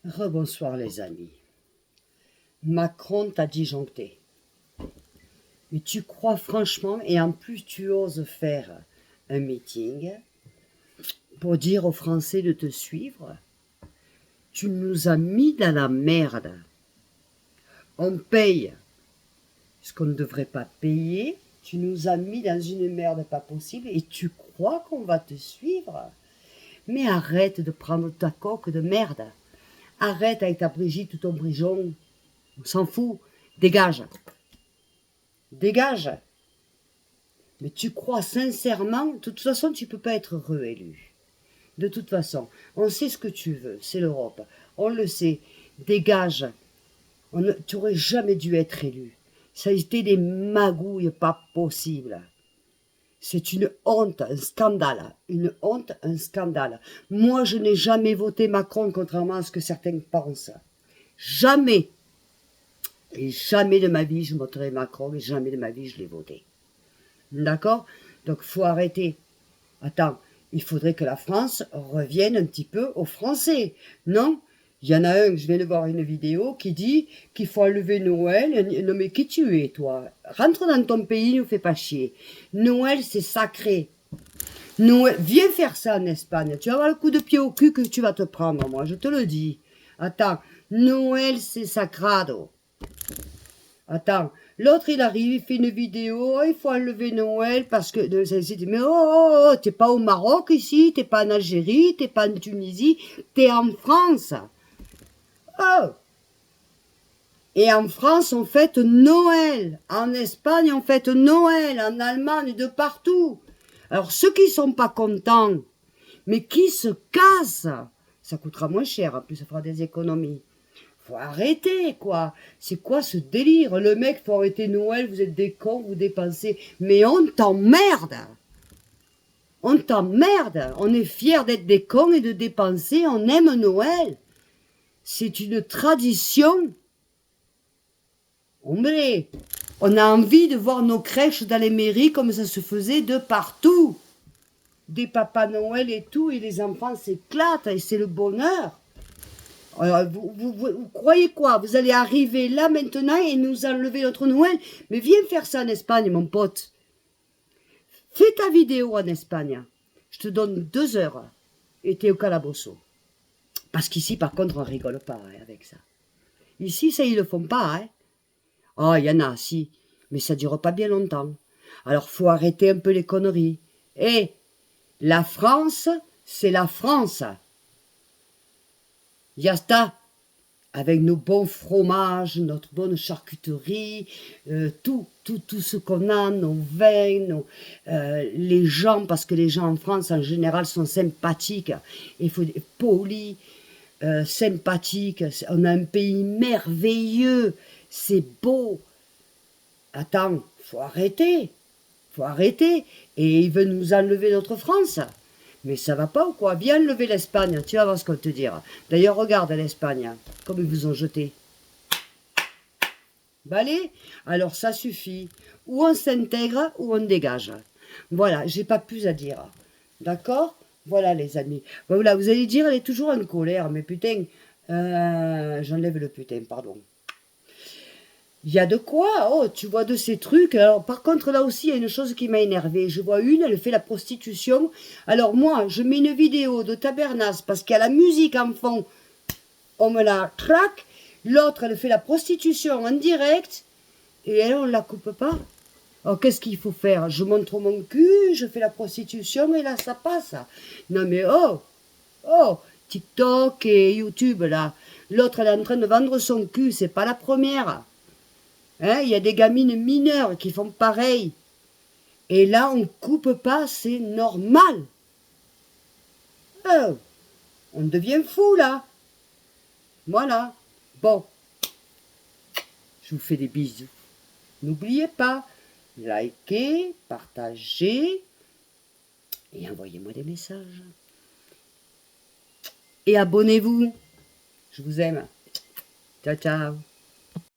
Rebonsoir les amis. Macron t'a disjoncté. Mais tu crois franchement, et en plus tu oses faire un meeting pour dire aux Français de te suivre? Tu nous as mis dans la merde. On paye ce qu'on ne devrait pas payer. Tu nous as mis dans une merde pas possible et tu crois qu'on va te suivre? Mais arrête de prendre ta coque de merde. Arrête avec ta Brigitte ou ton Brijon. On s'en fout. Dégage. Dégage. Mais tu crois sincèrement, de toute façon, tu ne peux pas être réélu. De toute façon, on sait ce que tu veux, c'est l'Europe. On le sait. Dégage. Tu n'aurais jamais dû être élu. Ça a été des magouilles pas possibles. C'est une honte, un scandale. Une honte, un scandale. Moi, je n'ai jamais voté Macron, contrairement à ce que certains pensent. Jamais. Et jamais de ma vie, je voterai Macron, et jamais de ma vie, je l'ai voté. D'accord? Donc, il faut arrêter. Attends, il faudrait que la France revienne un petit peu aux Français. Non? Il y en a un, je viens de voir une vidéo, qui dit qu'il faut enlever Noël. Non mais qui tu es, toi? Rentre dans ton pays, ne fais pas chier. Noël, c'est sacré. Noël, viens faire ça en Espagne. Tu vas avoir le coup de pied au cul que tu vas te prendre, moi, je te le dis. Attends, Noël, c'est sacrado. Attends, l'autre il arrive, il fait une vidéo, oh, il faut enlever Noël parce que... Mais oh, t'es pas au Maroc ici, t'es pas en Algérie, t'es pas en Tunisie, t'es en France. Oh. Et en France, on fête Noël. En Espagne, on fête Noël. En Allemagne, de partout. Alors, ceux qui sont pas contents, mais qui se cassent, ça coûtera moins cher, en plus ça fera des économies. Faut arrêter, quoi. C'est quoi ce délire? Le mec, faut arrêter Noël, vous êtes des cons, vous dépensez. Mais on t'emmerde. On t'emmerde. On est fiers d'être des cons et de dépenser. On aime Noël. C'est une tradition. Hombre, on a envie de voir nos crèches dans les mairies comme ça se faisait de partout. Des papas Noël et tout, et les enfants s'éclatent, et c'est le bonheur. Alors, vous croyez quoi? Vous allez arriver là maintenant et nous enlever notre Noël? Mais viens faire ça en Espagne, mon pote. Fais ta vidéo en Espagne. Je te donne 2 heures et t'es au calabozo. Parce qu'ici, par contre, on rigole pas hein, avec ça. Ici, ça, ils le font pas. Hein. Oh, il y en a, si. Mais ça dure pas bien longtemps. Alors, faut arrêter un peu les conneries. Et la France, c'est la France. Yasta, avec nos bons fromages, notre bonne charcuterie, tout ce qu'on a, nos vins, les gens, parce que les gens en France en général sont sympathiques, il faut être polis, sympathiques, on a un pays merveilleux, c'est beau. Attends, faut arrêter, et ils veulent nous enlever notre France. Mais ça va pas ou quoi? Viens lever l'Espagne, tu vas voir ce qu'on te dira. D'ailleurs, regarde l'Espagne, comme ils vous ont jeté. Allez, alors ça suffit. Ou on s'intègre, ou on dégage. Voilà, j'ai pas plus à dire. D'accord? Voilà les amis. Voilà, vous allez dire, elle est toujours en colère, mais putain, j'enlève le putain, pardon. Il y a de quoi, oh, tu vois de ces trucs. Alors, par contre, là aussi, il y a une chose qui m'a énervé. Je vois une, elle fait la prostitution. Alors, moi, je mets une vidéo de Tabernas parce qu'il y a la musique en fond. On me la traque. L'autre, elle fait la prostitution en direct. Et elle, on ne la coupe pas. Alors, qu'est-ce qu'il faut faire? Je montre mon cul, je fais la prostitution et là, ça passe. Non, mais oh, TikTok et YouTube, là. L'autre, elle est en train de vendre son cul. C'est pas la première. Hein, il y a des gamines mineures qui font pareil. Et là, on ne coupe pas, c'est normal. Oh, on devient fou, là. Voilà. Bon. Je vous fais des bisous. N'oubliez pas, likez, partagez et envoyez-moi des messages. Et abonnez-vous. Je vous aime. Ciao, ciao.